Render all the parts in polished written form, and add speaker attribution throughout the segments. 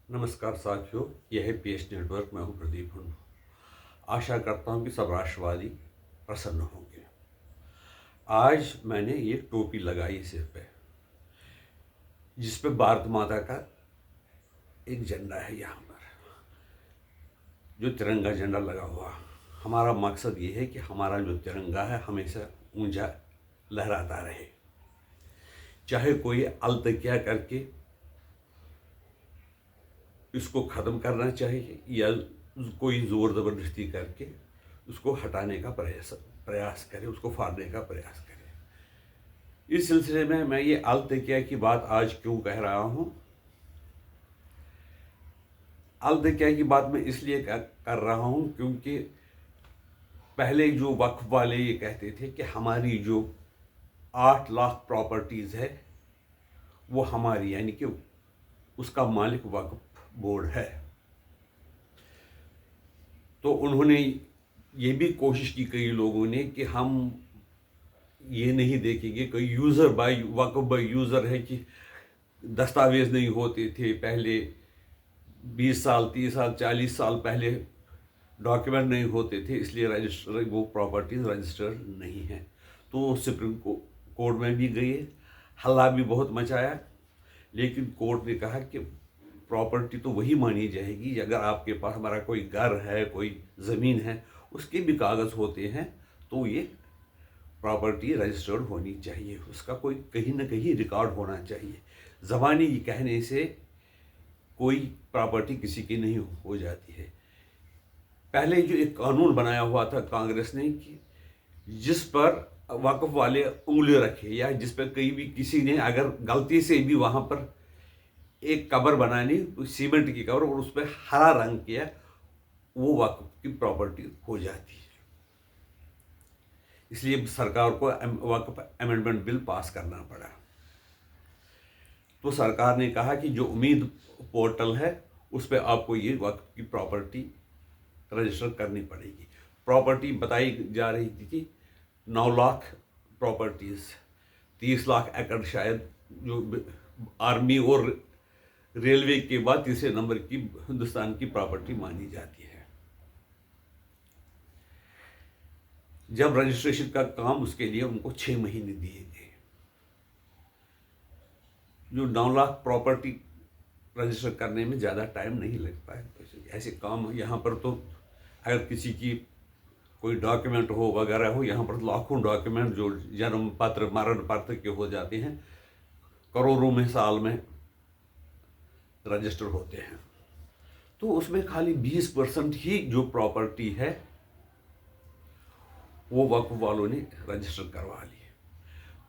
Speaker 1: नमस्कार साथियों, यह है पीएच नेटवर्क। मैं हूं प्रदीप हूँ। आशा करता हूं कि सब राष्ट्रवादी प्रसन्न होंगे। आज मैंने ये टोपी लगाई सिर पे, जिस पे भारत माता का एक झंडा है। यहाँ पर जो तिरंगा झंडा लगा हुआ, हमारा मकसद ये है कि हमारा जो तिरंगा है हमेशा ऊंचा लहराता रहे। चाहे कोई अलतकिया करके इसको ख़त्म करना चाहिए या कोई ज़ोर ज़बरदस्ती करके उसको हटाने का प्रयास करे, उसको फाड़ने का प्रयास करे। इस सिलसिले में मैं ये अलतकिया की बात आज क्यों कह रहा हूँ। अलतकिया की बात मैं इसलिए कर रहा हूँ क्योंकि पहले जो वक्फ वाले ये कहते थे कि हमारी जो 8 लाख प्रॉपर्टीज़ है वो हमारी, यानी कि उसका मालिक वक्फ बोर्ड है। तो उन्होंने ये भी कोशिश की कई लोगों ने कि हम ये नहीं देखेंगे कोई यूज़र बाय वक्फ बाय यूज़र है कि दस्तावेज़ नहीं होते थे पहले, 20 साल 30 साल 40 साल पहले डॉक्यूमेंट नहीं होते थे, इसलिए रजिस्टर वो प्रॉपर्टीज़ रजिस्टर्ड नहीं है। तो सुप्रीम कोर्ट में भी गए, हल्ला भी बहुत मचाया, लेकिन कोर्ट ने कहा कि प्रॉपर्टी तो वही मानी जाएगी अगर आपके पास हमारा कोई घर है, कोई ज़मीन है, उसके भी कागज़ होते हैं, तो ये प्रॉपर्टी रजिस्टर्ड होनी चाहिए, उसका कोई कहीं ना कहीं रिकॉर्ड होना चाहिए। ज़बानी कहने से कोई प्रॉपर्टी किसी की नहीं हो जाती है। पहले जो एक कानून बनाया हुआ था कांग्रेस ने कि जिस पर वक्फ वाले उंगली रखे या जिस पर कहीं भी किसी ने अगर गलती से भी वहाँ पर एक कब्र बनानी, सीमेंट की कब्र, और उस पर हरा रंग किया, वो वक्फ की प्रॉपर्टी हो जाती है। इसलिए सरकार को वक्फ अमेंडमेंट बिल पास करना पड़ा। तो सरकार ने कहा कि जो उम्मीद पोर्टल है उस पर आपको ये वक्फ की प्रॉपर्टी रजिस्टर करनी पड़ेगी। प्रॉपर्टी बताई जा रही थी कि 9 लाख प्रॉपर्टीज़, 30 लाख एकड़ शायद, जो आर्मी और रेलवे के बाद तीसरे नंबर की हिंदुस्तान की प्रॉपर्टी मानी जाती है। जब रजिस्ट्रेशन का काम, उसके लिए उनको 6 महीने दिए गए। जो 9 लाख प्रॉपर्टी रजिस्टर करने में ज़्यादा टाइम नहीं लगता है। ऐसे काम यहाँ पर तो अगर किसी की कोई डॉक्यूमेंट हो वगैरह हो, यहाँ पर लाखों डॉक्यूमेंट जो जन्म पत्र मरण पत्र के हो जाते हैं, करोड़ों में साल में रजिस्टर होते हैं। तो उसमें खाली 20% ही जो प्रॉपर्टी है वो वक्फ वालों ने रजिस्टर करवा ली।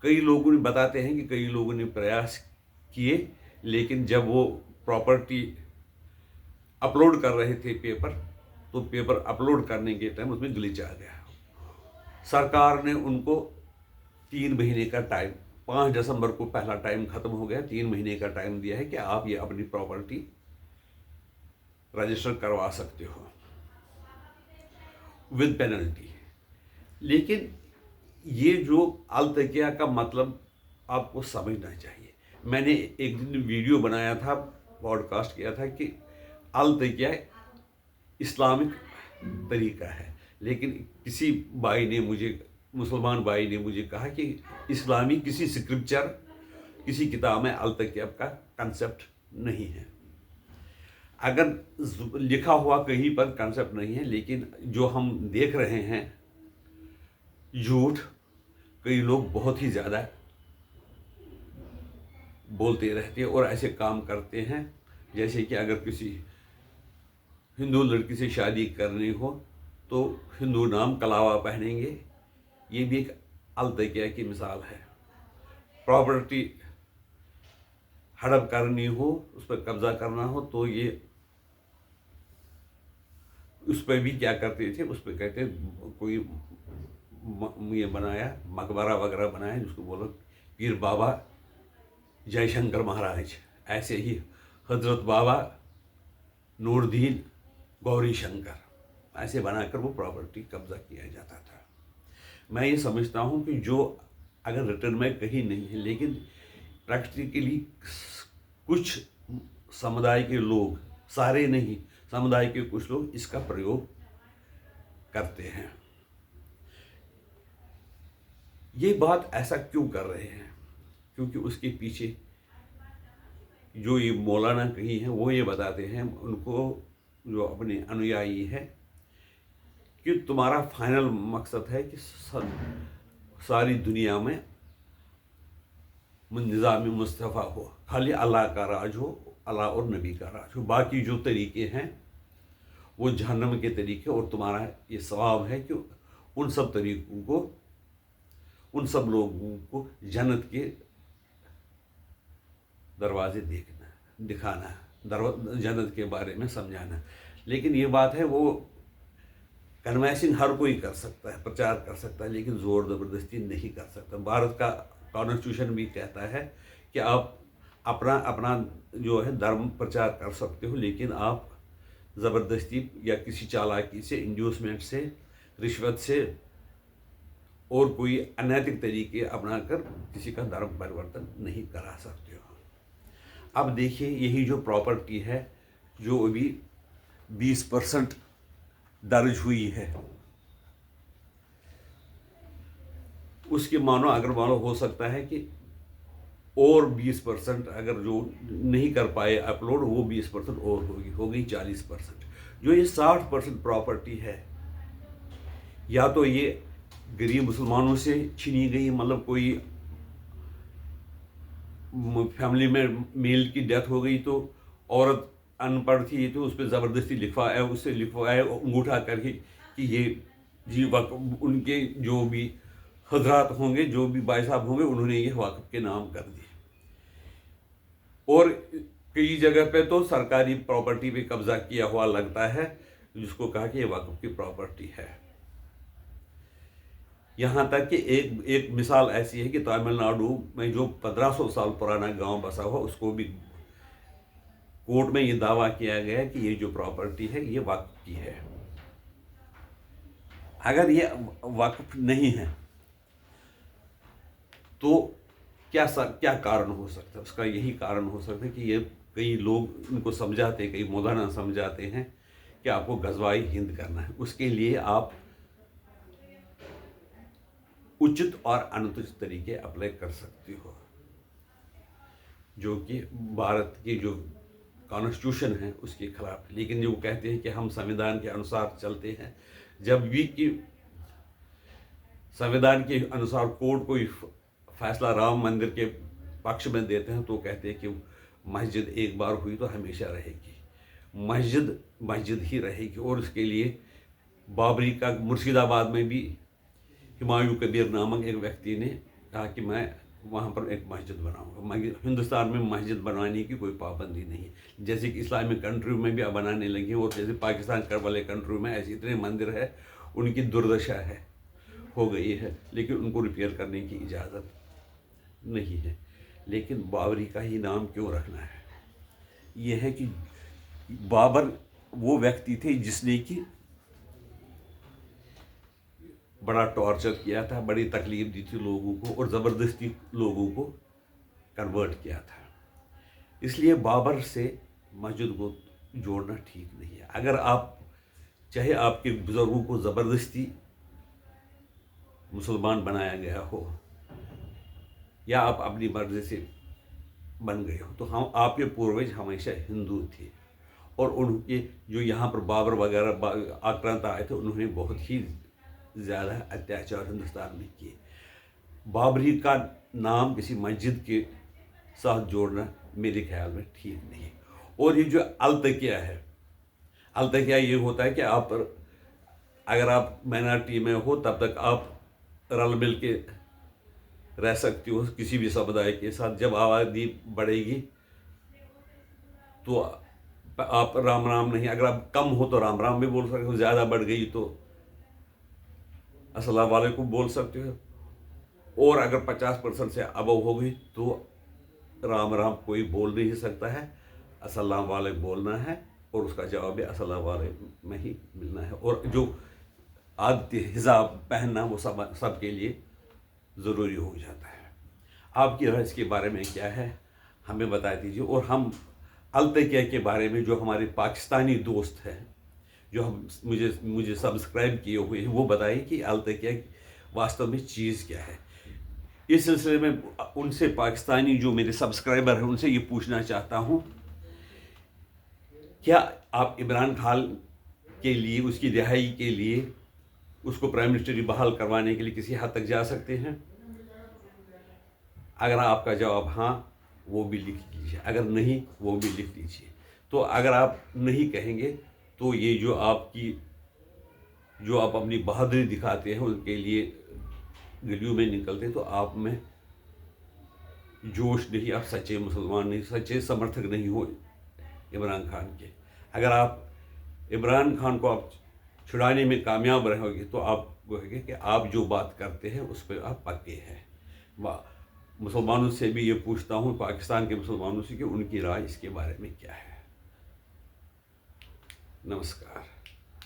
Speaker 1: कई लोगों ने बताते हैं कि कई लोगों ने प्रयास किए, लेकिन जब वो प्रॉपर्टी अपलोड कर रहे थे पेपर, तो पेपर अपलोड करने के टाइम उसमें ग्लिच आ गया। सरकार ने उनको 3 महीने का टाइम, 5 दिसंबर को पहला टाइम खत्म हो गया, 3 महीने का टाइम दिया है कि आप ये अपनी प्रॉपर्टी रजिस्टर करवा सकते हो विद पेनल्टी। लेकिन ये जो अलतकिया का मतलब आपको समझना चाहिए। मैंने एक दिन वीडियो बनाया था, पॉडकास्ट किया था कि अलतकिया इस्लामिक तरीका है, लेकिन किसी भाई ने मुझे, मुसलमान भाई ने मुझे कहा कि इस्लामी किसी स्क्रिप्चर, किसी किताब में अलतकिया का कंसेप्ट नहीं है। अगर लिखा हुआ कहीं पर कंसेप्ट नहीं है, लेकिन जो हम देख रहे हैं झूठ, कई लोग बहुत ही ज़्यादा बोलते रहते हैं और ऐसे काम करते हैं। जैसे कि अगर किसी हिंदू लड़की से शादी करनी हो तो हिंदू नाम कलावा पहनेंगे, ये भी एक अलतकिया की मिसाल है। प्रॉपर्टी हड़प करनी हो, उस पर कब्जा करना हो, तो ये उस पर भी क्या करते थे, उस पर कहते कोई ये बनाया, मकबरा वगैरह बनाया, जिसको बोलो पीर बाबा जयशंकर महाराज, ऐसे ही हजरत बाबा नूरदीन गौरी शंकर, ऐसे बनाकर वो प्रॉपर्टी कब्जा किया जाता था। मैं ये समझता हूँ कि जो अगर रिटर्न में कहीं नहीं है, लेकिन प्रैक्टिकली कुछ समुदाय के लोग सारे नहीं, समुदाय के कुछ लोग इसका प्रयोग करते हैं। ये बात ऐसा क्यों कर रहे हैं? क्योंकि उसके पीछे जो ये मौलाना कहीं हैं वो ये बताते हैं उनको, जो अपने अनुयायी है, कि तुम्हारा फाइनल मकसद है कि सारी दुनिया में निज़ाम मुस्तफ़ा हो, खाली अल्लाह का राज हो, अल्लाह और नबी का राज हो। बाकी जो तरीके हैं वो जहन्नम के तरीके, और तुम्हारा ये सवाब है कि उन सब तरीक़ों को, उन सब लोगों को जन्नत के दरवाजे दिखाना, जन्नत के बारे में समझाना। लेकिन ये बात है, वो कन्वेंसिंग हर कोई कर सकता है, प्रचार कर सकता है, लेकिन ज़ोर ज़बरदस्ती नहीं कर सकता। भारत का कॉन्स्टिट्यूशन भी कहता है कि आप अपना जो है धर्म प्रचार कर सकते हो, लेकिन आप ज़बरदस्ती या किसी चालाकी से, इंड्यूसमेंट से, रिश्वत से और कोई अनैतिक तरीके अपनाकर किसी का धर्म परिवर्तन नहीं करा सकते हो। अब देखिए, यही जो प्रॉपर्टी है जो अभी 20% दर्ज हुई है, उसके अगर मानो हो सकता है कि और 20% अगर जो नहीं कर पाए अपलोड, वो 20% और हो गई 40%। जो ये 60% प्रॉपर्टी है, या तो ये गरीब मुसलमानों से छीनी गई, मतलब कोई फैमिली में मेल की डेथ हो गई तो औरत अनपढ़ थी तो उस पर ज़बरदस्ती लिखवाया, उससे लिखवाया अंगूठा करके कि ये जी वक्फ, उनके जो भी हजरात होंगे, जो भी भाई साहब होंगे, उन्होंने ये वक्फ के नाम कर दिए। और कई जगह पे तो सरकारी प्रॉपर्टी पे कब्जा किया हुआ लगता है, जिसको कहा कि ये वक्फ की प्रॉपर्टी है। यहाँ तक कि एक मिसाल ऐसी है कि तमिलनाडु में जो 1500 साल पुराना गांव बसा हुआ, उसको भी कोर्ट में ये दावा किया गया कि ये जो प्रॉपर्टी है ये वक्फ की है। अगर ये वक्फ नहीं है तो क्या कारण हो सकता है? उसका यही कारण हो सकता है कि ये कई लोग इनको समझाते, कई मौलाना समझाते हैं कि आपको गज़वाए हिंद करना है, उसके लिए आप उचित और अनुचित तरीके अप्लाई कर सकते हो, जो कि भारत की जो कॉन्स्टिट्यूशन है उसके खिलाफ। लेकिन जो कहते हैं कि हम संविधान के अनुसार चलते हैं, जब भी कि संविधान के अनुसार कोर्ट कोई फैसला राम मंदिर के पक्ष में देते हैं तो कहते हैं कि मस्जिद एक बार हुई तो हमेशा रहेगी, मस्जिद मस्जिद ही रहेगी। और उसके लिए बाबरी का मुर्शिदाबाद में भी हुमायूं कबीर नामक एक व्यक्ति ने कहा कि मैं वहाँ पर एक मस्जिद बनाऊंगा। हिंदुस्तान में मस्जिद बनाने की कोई पाबंदी नहीं है, जैसे कि इस्लामिक कंट्रियों में भी अब बनाने लगी हैं, और जैसे पाकिस्तान कर वाले कंट्रियों में ऐसे इतने मंदिर है, उनकी दुर्दशा है, हो गई है, लेकिन उनको रिपेयर करने की इजाज़त नहीं है। लेकिन बाबरी का ही नाम क्यों रखना है? ये है कि बाबर वो व्यक्ति थे जिसने कि बड़ा टॉर्चर किया था, बड़ी तकलीफ दी थी लोगों को, और ज़बरदस्ती लोगों को कन्वर्ट किया था। इसलिए बाबर से मस्जिद को जोड़ना ठीक नहीं है। अगर आप चाहे आपके बुज़ुर्गों को ज़बरदस्ती मुसलमान बनाया गया हो या आप अपनी मर्ज़ी से बन गए हो, तो हम आपके पूर्वज हमेशा हिंदू थे, और उनके जो यहाँ पर बाबर वगैरह आक्रांत आए थे, उन्होंने बहुत ही ज़्यादा अत्याचार हिंदुस्तान में किए। बाबरी का नाम किसी मस्जिद के साथ जोड़ना मेरे ख्याल में ठीक नहीं है। और ये जो अलतकिया है, अलतकिया ये होता है कि आप अगर आप माइनॉरिटी में हो तब तक आप रल मिल के रह सकती हो किसी भी समुदाय के साथ। जब आबादी बढ़ेगी तो आप राम राम नहीं, अगर आप कम हो तो राम राम भी बोल सकते हो, ज़्यादा बढ़ गई तो अस्सलाम वालेकुम बोल सकते हो, और अगर 50% से अबव हो गई तो राम राम कोई बोल नहीं सकता है, अस्सलाम वालेकुम बोलना है, और उसका जवाब भी अस्सलाम वालेकुम में ही मिलना है। और जो आदत हिजाब पहनना वो सब के लिए ज़रूरी हो जाता है। आपकी राय इसके बारे में क्या है, हमें बता दीजिए। और हम التقیہ کے بارے میں جو ہمارے پاکستانی دوست ہیں جو ہم مجھے سبسکرائب کیے ہوئے ہیں وہ بتائیں کہ التقیہ واستو میں چیز کیا ہے. اس سلسلے میں ان سے پاکستانی جو میرے سبسکرائبر ہیں ان سے یہ پوچھنا چاہتا ہوں کیا آپ عمران خان کے لیے اس کی رہائی کے لیے اس کو پرائم منسٹر بحال کروانے کے لیے کسی حد تک جا سکتے ہیں؟ اگر آپ کا جواب ہاں وہ بھی لکھ لیجیے، اگر نہیں وہ بھی لکھ لیجیے. تو اگر آپ نہیں کہیں گے تو یہ جو آپ اپنی بہادری دکھاتے ہیں ان کے لیے گلیوں میں نکلتے تو آپ میں جوش نہیں، آپ سچے مسلمان نہیں، سچے سمرتھک نہیں ہو عمران خان کے. اگر آپ عمران خان کو آپ چھڑانے میں کامیاب رہو گے تو آپ کہیں گے کہ آپ جو بات کرتے ہیں اس پہ آپ پکے ہیں. مسلمانوں سے بھی یہ پوچھتا ہوں، پاکستان کے مسلمانوں سے، کہ ان کی رائے اس کے بارے میں کیا ہے. نمسکار.